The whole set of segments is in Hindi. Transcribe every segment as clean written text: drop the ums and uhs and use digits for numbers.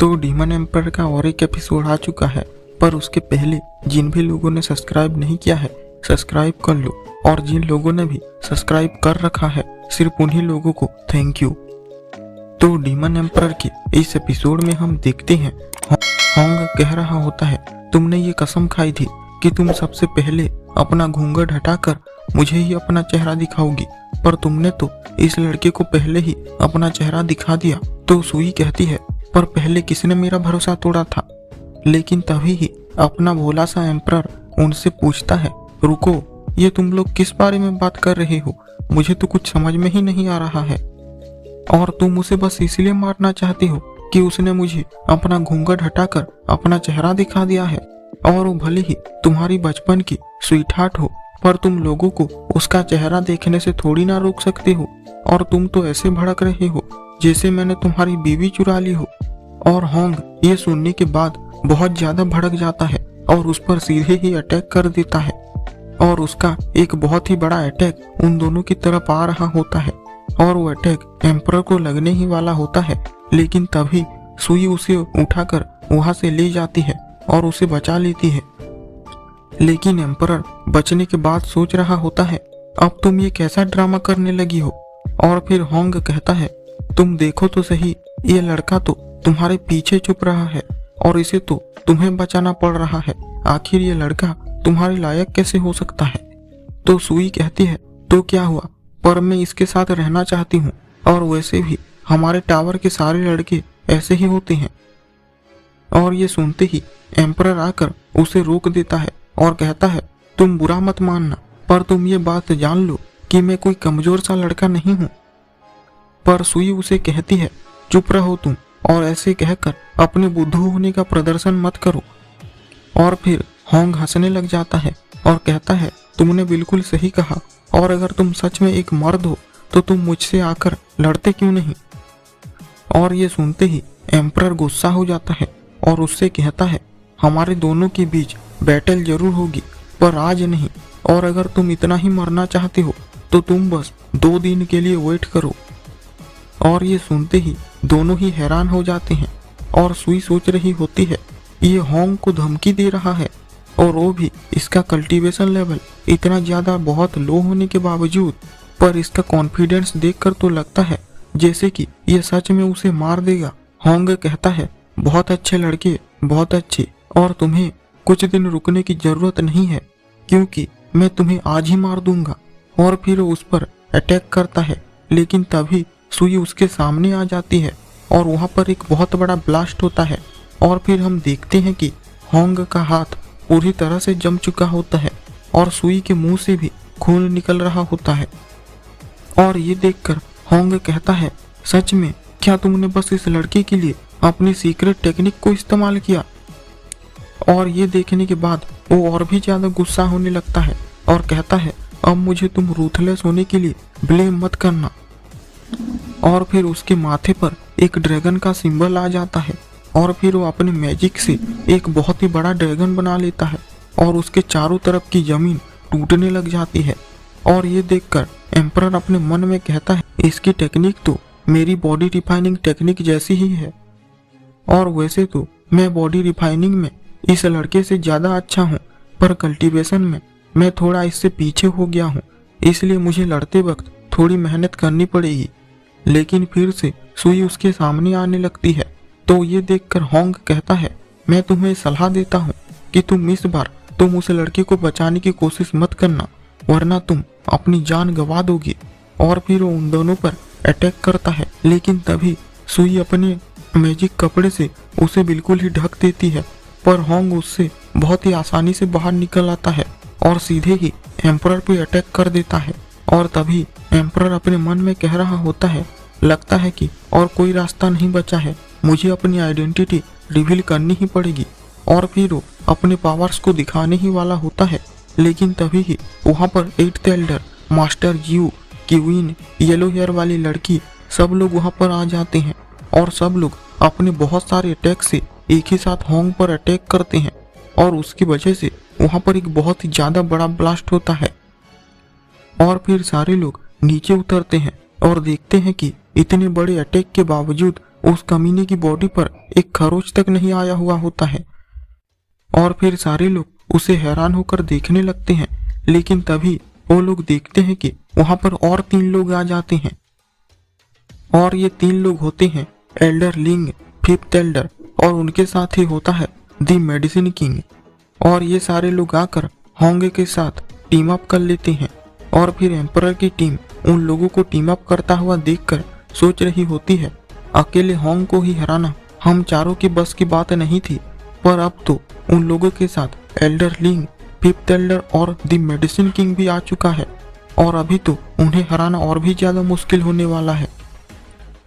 तो डीमन एम्पर का और एक एपिसोड आ चुका है, पर उसके पहले जिन भी लोगों ने सब्सक्राइब नहीं किया है सब्सक्राइब कर लो, और जिन लोगों ने भी सब्सक्राइब कर रखा है सिर्फ उन्हीं लोगों को थैंक यू। तो डीमन एम्पर के इस एपिसोड में हम देखते हैं होंग कह रहा होता है, तुमने ये कसम खाई थी कि तुम सबसे पहले अपना घूंघट हटाकर मुझे ही अपना चेहरा दिखाओगी, पर तुमने तो इस लड़के को पहले ही अपना चेहरा दिखा दिया। तो सुई कहती है, पर पहले किसने मेरा भरोसा तोड़ा था। लेकिन तभी ही अपना भोला सा एम्परर उनसे पूछता है, रुको, ये तुम लोग किस बारे में बात कर रहे हो, मुझे तो कुछ समझ में ही नहीं आ रहा है। और तुम उसे बस इसलिए मारना चाहती हो कि उसने मुझे अपना घूंघट हटाकर अपना चेहरा दिखा दिया है, और वो भले ही तुम्हारी बचपन की स्वीटहार्ट हो, पर तुम लोगों को उसका चेहरा देखने से थोड़ी ना रोक सकते हो। और तुम तो ऐसे भड़क रहे हो जैसे मैंने तुम्हारी बीवी चुरा ली हो। और होंग ये सुनने के बाद बहुत ज्यादा भड़क जाता है और उस पर सीधे ही अटैक कर देता है, और उसका एक बहुत ही बड़ा अटैक उन दोनों की तरफ आ रहा होता है, और वो अटैक एम्परर को लगने ही वाला होता है। लेकिन तभी सुई उसे उठाकर वहां से ले जाती है और उसे बचा लेती है। लेकिन एम्परर बचने के बाद सोच रहा होता है, अब तुम ये कैसा ड्रामा करने लगी हो। और फिर होंग कहता है, तुम देखो तो सही, ये लड़का तो तुम्हारे पीछे छुप रहा है और इसे तो तुम्हें बचाना पड़ रहा है। आखिर ये लड़का तुम्हारे लायक कैसे हो सकता है। तो सुई कहती है, तो क्या हुआ, पर मैं इसके साथ रहना चाहती हूँ, और वैसे भी हमारे टावर के सारे लड़के ऐसे ही होते हैं। और ये सुनते ही एम्परर आकर उसे रोक देता है और कहता है, तुम बुरा मत मानना, पर तुम ये बात जान लो कि मैं कोई कमजोर सा लड़का नहीं हूँ। पर सुई उसे कहती है, चुप रहो तुम, और ऐसे कहकर अपने बुद्धू होने का प्रदर्शन मत करो। और फिर होंग हंसने लग जाता है और कहता है, तुमने बिल्कुल सही कहा, और अगर तुम सच में एक मर्द हो तो तुम मुझसे आकर लड़ते क्यों नहीं। और ये सुनते ही एम्परर गुस्सा हो जाता है और उससे कहता है, हमारे दोनों के बीच बैटल जरूर होगी, पर आज नहीं, और अगर तुम इतना ही मरना चाहते हो तो तुम बस 2 दिन के लिए वेट करो। और ये सुनते ही दोनों ही हैरान हो जाते हैं, और सुई सोच रही होती है, ये होंग को धमकी दे रहा है, और वो भी इसका कल्टीवेशन लेवल इतना ज्यादा बहुत लो होने के बावजूद। पर इसका कॉन्फिडेंस देखकर तो लगता है जैसे कि ये सच में उसे मार देगा। होंग कहता है, बहुत अच्छे लड़के, बहुत अच्छे, और तुम्हें कुछ दिन रुकने की जरूरत नहीं है, क्योंकि मैं तुम्हें आज ही मार दूंगा। और फिर उस पर अटैक करता है, लेकिन तभी सुई उसके सामने आ जाती है और वहां पर एक बहुत बड़ा ब्लास्ट होता है। और फिर हम देखते हैं कि होंग का हाथ पूरी तरह से जम चुका होता है और सुई के मुंह से भी खून निकल रहा होता है। और ये देखकर होंग कहता है, सच में क्या तुमने बस इस लड़के के लिए अपनी सीक्रेट टेक्निक को इस्तेमाल किया। और ये देखने के बाद वो और भी ज्यादा गुस्सा होने लगता है और कहता है, अब मुझे तुम रूथलेस होने के लिए ब्लेम मत करना। और फिर उसके माथे पर एक ड्रैगन का सिंबल आ जाता है, और फिर वो अपने मैजिक से एक बहुत ही बड़ा ड्रैगन बना लेता है, और उसके चारों तरफ की जमीन टूटने लग जाती है। और ये देखकर एम्परर अपने मन में कहता है, इसकी टेक्निक तो मेरी बॉडी रिफाइनिंग टेक्निक जैसी ही है, और वैसे तो मैं बॉडी रिफाइनिंग में इस लड़के से ज्यादा अच्छा हूँ, पर कल्टीवेशन में मैं थोड़ा इससे पीछे हो गया हूँ, इसलिए मुझे लड़ते वक्त थोड़ी मेहनत करनी पड़ेगी। लेकिन फिर से सुई उसके सामने आने लगती है। तो ये देखकर होंग कहता है, मैं तुम्हें सलाह देता हूँ कि तुम इस बार उस लड़के को बचाने की कोशिश मत करना, वरना तुम अपनी जान गंवा दोगी। और फिर वो उन दोनों पर अटैक करता है, लेकिन तभी सुई अपने मैजिक कपड़े से उसे बिल्कुल ही ढक देती है, पर होंग उससे बहुत ही आसानी से बाहर निकल आता है और सीधे ही एम्परर पे अटैक कर देता है। और तभी एम्परर अपने मन में कह रहा होता है, लगता है कि और कोई रास्ता नहीं बचा है, मुझे अपनी आइडेंटिटी रिवील करनी ही पड़ेगी। और फिर वो अपने पावर्स को दिखाने ही वाला होता है, लेकिन तभी ही वहाँ पर 8th elder, master you, queen, yellow hair वाली लड़की, सब लोग वहाँ पर आ जाते हैं, और सब लोग अपने बहुत सारे अटैक से एक ही साथ होंग पर अटैक करते हैं, और उसकी वजह से वहाँ पर एक बहुत ही ज्यादा बड़ा ब्लास्ट होता है। और फिर सारे लोग नीचे उतरते हैं और देखते हैं कि इतने बड़े अटैक के बावजूद उस कमीने की बॉडी पर एक खरोच तक नहीं आया हुआ होता है। और फिर सारे लोग उसे हैरान होकर देखने लगते हैं, लेकिन तभी वो लोग देखते हैं कि वहां पर और 3 लोग आ जाते हैं। और ये 3 लोग होते हैं एल्डर लिंग, फिफ्थ एल्डर, और उनके साथ ही होता है द मेडिसिन किंग। और ये सारे लोग आकर होंगे के साथ टीम अप कर लेते हैं। और फिर एम्परर की टीम उन लोगों को टीम अप करता हुआ देखकर सोच रही होती है, अकेले होंग को ही हराना हम चारों की बस की बात नहीं थी, पर अब तो उन लोगों के साथ एल्डर लिंग, फिफ्थ एल्डर और द मेडिसिन किंग भी आ चुका है, और अभी तो उन्हें हराना और भी ज्यादा मुश्किल होने वाला है।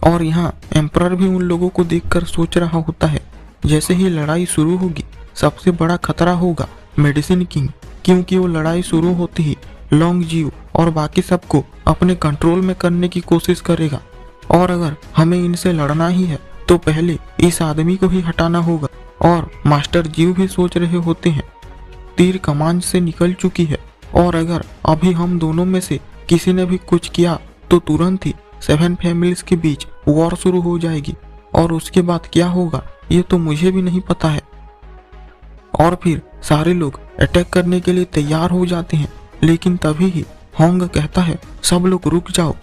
और यहाँ एम्परर भी उन लोगों को देखकर सोच रहा होता है, जैसे ही लड़ाई शुरू होगी सबसे बड़ा खतरा होगा मेडिसिन किंग, क्योंकि वो लड़ाई शुरू होती ही लॉन्ग जीव और बाकी सबको अपने कंट्रोल में करने की कोशिश करेगा। और अगर हमें इनसे लड़ना ही है तो पहले इस आदमी को ही हटाना होगा। और मास्टर जीव भी सोच रहे होते हैं, तीर कमान से निकल चुकी है, और अगर अभी हम दोनों में से किसी ने भी कुछ किया तो तुरंत ही 7 फैमिलीज के बीच वॉर शुरू हो जाएगी, और उसके बाद क्या होगा ये तो मुझे भी नहीं पता है। और फिर सारे लोग अटैक करने के लिए तैयार हो जाते हैं, लेकिन तभी ही होंग कहता है, सब लोग रुक जाओ।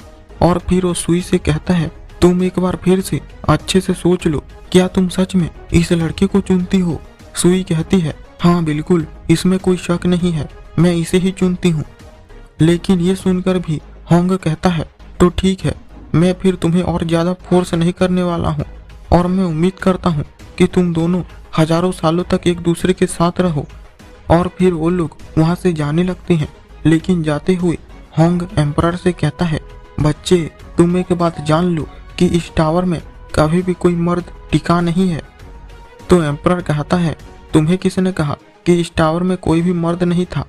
और फिर वो सुई से कहता है, तुम एक बार फिर से अच्छे से सोच लो, क्या तुम सच में इस लड़के को चुनती हो? सुई कहती है, हाँ बिल्कुल, इसमें कोई शक नहीं है, मैं इसे ही चुनती हूँ। लेकिन ये सुनकर भी होंग कहता है, तो ठीक है, मैं फिर तुम्हें और ज्यादा फोर्स नहीं करने वाला हूँ, और मैं उम्मीद करता हूँ कि तुम दोनों हजारों सालों तक एक दूसरे के साथ रहो। और फिर वो लोग वहाँ से जाने लगते हैं, लेकिन जाते हुए होंग एम्परर से कहता है, बच्चे तुम एक बात जान लो कि इस टावर में कभी भी कोई मर्द टिका नहीं है। तो एम्परर कहता है, तुम्हें किसने कहा कि इस टावर में कोई भी मर्द नहीं था?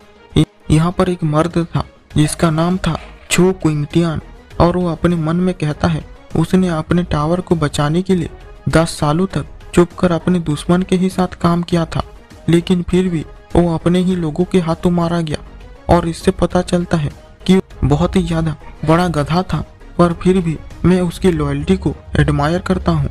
यहाँ पर एक मर्द था जिसका नाम था छो क्विंटियान, और वो अपने मन में कहता है, उसने अपने टावर को बचाने के लिए 10 सालों तक चुपकर अपने दुश्मन के ही साथ काम किया था, लेकिन फिर भी वो अपने ही लोगों के हाथों मारा गया। और इससे पता चलता है कि बहुत ही ज्यादा बड़ा गधा था, पर फिर भी मैं उसकी लॉयल्टी को एडमायर करता हूँ।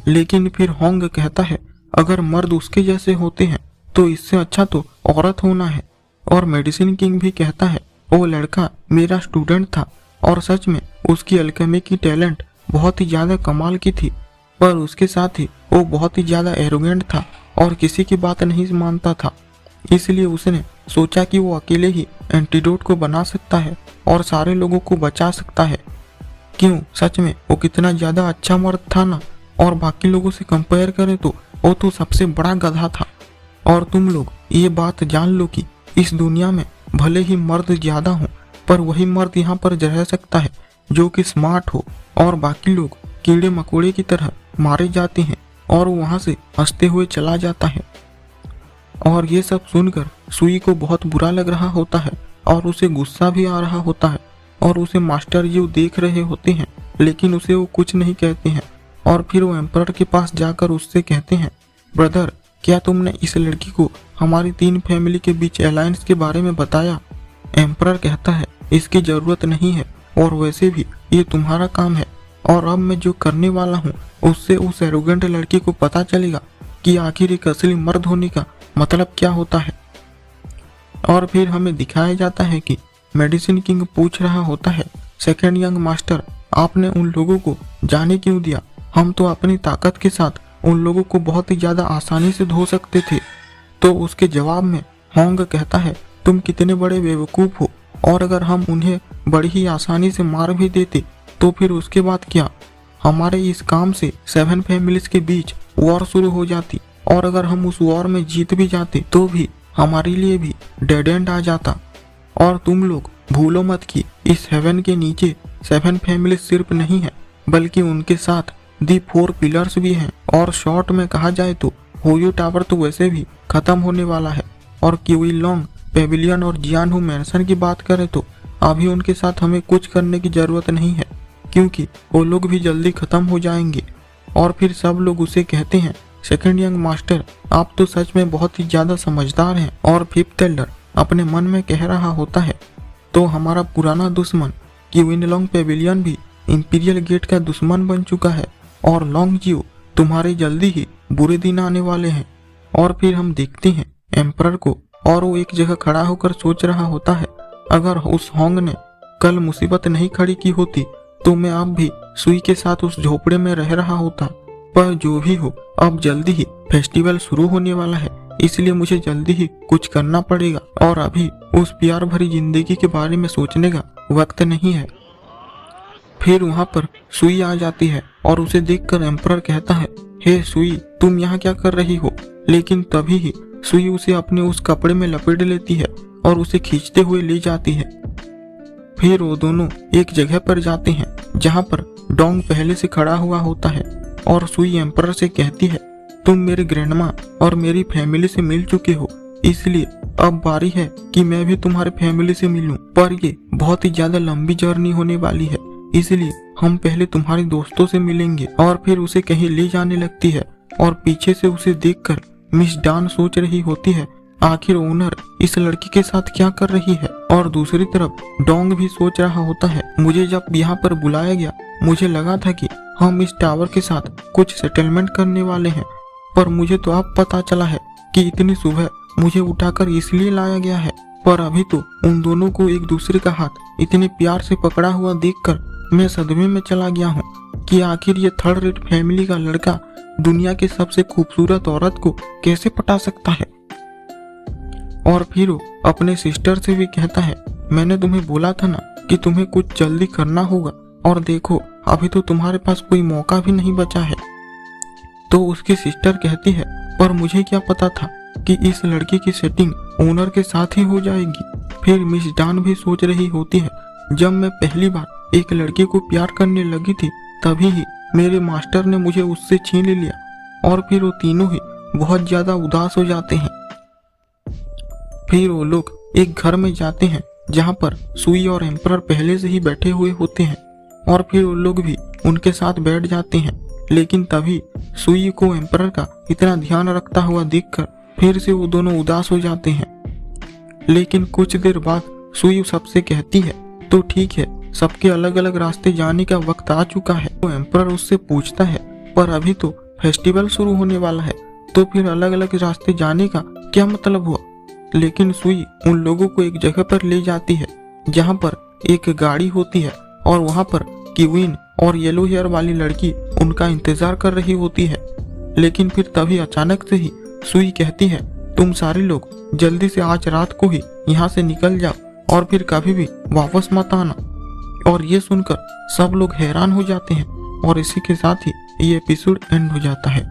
लेकिन फिर होंग कहता है, अगर मर्द उसके जैसे होते हैं तो इससे अच्छा तो औरत होना है। और मेडिसिन किंग भी कहता है, वो लड़का मेरा स्टूडेंट था, और सच में उसकी अल्केमी की टैलेंट बहुत ही ज्यादा कमाल की थी, पर उसके साथ ही वो बहुत ही ज्यादा एरोगेंट था और किसी की बात नहीं मानता था। इसलिए उसने सोचा कि वो अकेले ही एंटीडोट को बना सकता है और सारे लोगों को बचा सकता है। क्यों, सच में वो कितना ज्यादा अच्छा मर्द था ना, और बाकी लोगों से कंपेयर करें तो वो तो सबसे बड़ा गधा था। और तुम लोग ये बात जान लो कि इस दुनिया में भले ही मर्द ज्यादा हो, पर वही मर्द यहाँ पर रह सकता है जो कि स्मार्ट हो, और बाकी लोग कीड़े मकोड़े की तरह मारे जाते हैं और वहां से हंसते हुए चला जाता है। और ये सब सुनकर सुई को बहुत बुरा लग रहा होता है और उसे गुस्सा भी आ रहा होता है, और उसे मास्टर जी देख रहे होते हैं, लेकिन उसे वो कुछ नहीं कहते हैं। और फिर वो एम्परर के पास जाकर उससे कहते हैं, ब्रदर क्या तुमने इस लड़की को हमारी 3 फैमिली के बीच अलायंस के बारे में बताया? एम्परर कहता है, इसकी जरूरत नहीं है, और वैसे भी ये तुम्हारा काम है, और अब मैं जो करने वाला हूँ उससे उस एरोगेंट लड़की को पता चलेगा कि आखिर एक असली मर्द होने का मतलब क्या होता है। और फिर हमें दिखाया जाता है कि मेडिसिन किंग पूछ रहा होता है, सेकेंड यंग मास्टर आपने उन लोगों को जाने क्यों दिया? हम तो अपनी ताकत के साथ उन लोगों को बहुत ही ज्यादा आसानी से धो सकते थे। तो उसके जवाब में होंग कहता है, तुम कितने बड़े बेवकूफ हो, और अगर हम उन्हें बड़ी ही आसानी से मार भी देते तो फिर उसके बाद क्या? हमारे इस काम से 7 फैमिलीज के बीच वॉर शुरू हो जाती, और अगर हम उस वॉर में जीत भी जाते तो भी हमारे लिए भी डेड एंड आ जाता। और तुम लोग भूलो मत कि इस हेवन के नीचे 7 फैमिलीज सिर्फ नहीं है, बल्कि उनके साथ दी 4 पिलर्स भी हैं। और शॉर्ट में कहा जाए तो होयो टावर तो वैसे भी खत्म होने वाला है, और किवी लॉन्ग पेविलियन और जियानहू मैंसन की बात करें तो अभी उनके साथ हमें कुछ करने की जरूरत नहीं है, क्योंकि वो लोग भी जल्दी खत्म हो जाएंगे। और फिर सब लोग उसे कहते हैं, सेकंड यंग मास्टर आप तो सच में बहुत ही ज्यादा समझदार हैं। और फिफ्थ एल्डर अपने मन में कह रहा होता है, तो हमारा पुराना दुश्मन किविनलॉन्ग पेविलियन भी इंपीरियल गेट का दुश्मन बन चुका है, और लॉन्ग जियो, तुम्हारे जल्दी ही बुरे दिन आने वाले हैं। और फिर हम देखते हैं एम्परर को, और वो एक जगह खड़ा होकर सोच रहा होता है, अगर उस होंग ने कल मुसीबत नहीं खड़ी की होती तो मैं अब भी सुई के साथ उस झोपड़े में रह रहा होता। पर जो भी हो, अब जल्दी ही फेस्टिवल शुरू होने वाला है, इसलिए मुझे जल्दी ही कुछ करना पड़ेगा और अभी उस प्यार भरी जिंदगी के बारे में सोचने का वक्त नहीं है। फिर वहाँ पर सुई आ जाती है और उसे देखकर एम्परर कहता है, हे सुई, तुम यहाँ क्या कर रही हो? लेकिन तभी ही सुई उसे अपने उस कपड़े में लपेट लेती है और उसे खींचते हुए ले जाती है। फिर वो दोनों एक जगह पर जाते हैं जहाँ पर डोंग पहले से खड़ा हुआ होता है और सुई एम्परर से कहती है, तुम मेरे ग्रैंडमा और मेरी फैमिली से मिल चुके हो, इसलिए अब बारी है कि मैं भी तुम्हारे फैमिली से मिलूं। पर ये बहुत ही ज्यादा लंबी जर्नी होने वाली है, इसलिए हम पहले तुम्हारे दोस्तों से मिलेंगे। और फिर उसे कहीं ले जाने लगती है और पीछे से उसे देखकर मिस डान सोच रही होती है, आखिर ओनर इस लड़की के साथ क्या कर रही है। और दूसरी तरफ डोंग भी सोच रहा होता है, मुझे जब यहाँ पर बुलाया गया मुझे लगा था कि हम इस टावर के साथ कुछ सेटलमेंट करने वाले हैं, पर मुझे तो अब पता चला है कि इतनी सुबह मुझे उठाकर इसलिए लाया गया है। पर अभी तो उन दोनों को एक दूसरे का हाथ इतने प्यार से पकड़ा हुआ देखकर मैं सदमे में चला गया हूँ कि आखिर ये थर्ड रेट फैमिली का लड़का दुनिया की सबसे खूबसूरत औरत को कैसे पटा सकता है। और फिर वो अपने सिस्टर से भी कहता है, मैंने तुम्हें बोला था ना कि तुम्हें कुछ जल्दी करना होगा, और देखो अभी तो तुम्हारे पास कोई मौका भी नहीं बचा है। तो उसकी सिस्टर कहती है, पर मुझे क्या पता था कि इस लड़की की सेटिंग ओनर के साथ ही हो जाएगी। फिर मिस डान भी सोच रही होती है, जब मैं पहली बार एक लड़के को प्यार करने लगी थी तभी ही मेरे मास्टर ने मुझे उससे छीन लिया। और फिर वो तीनों ही बहुत ज्यादा उदास हो जाते हैं। फिर वो लोग एक घर में जाते हैं जहाँ पर सुई और एम्परर पहले से ही बैठे हुए होते हैं, और फिर वो लोग भी उनके साथ बैठ जाते हैं। लेकिन तभी सुई को एम्परर का इतना ध्यान रखता हुआ देखकर फिर से वो दोनों उदास हो जाते हैं। लेकिन कुछ देर बाद सुई सबसे कहती है, तो ठीक है, सबके अलग अलग रास्ते जाने का वक्त आ चुका है। तो एम्परर उससे पूछता है, पर अभी तो फेस्टिवल शुरू होने वाला है, तो फिर अलग अलग रास्ते जाने का क्या मतलब हुआ? लेकिन सुई उन लोगों को एक जगह पर ले जाती है जहाँ पर एक गाड़ी होती है और वहाँ पर किविन और येलो हेयर वाली लड़की उनका इंतजार कर रही होती है। लेकिन फिर तभी अचानक से ही सुई कहती है, तुम सारे लोग जल्दी से आज रात को ही यहाँ से निकल जाओ और फिर कभी भी वापस मत आना। और ये सुनकर सब लोग हैरान हो जाते हैं और इसी के साथ ही ये एपिसोड एंड हो जाता है।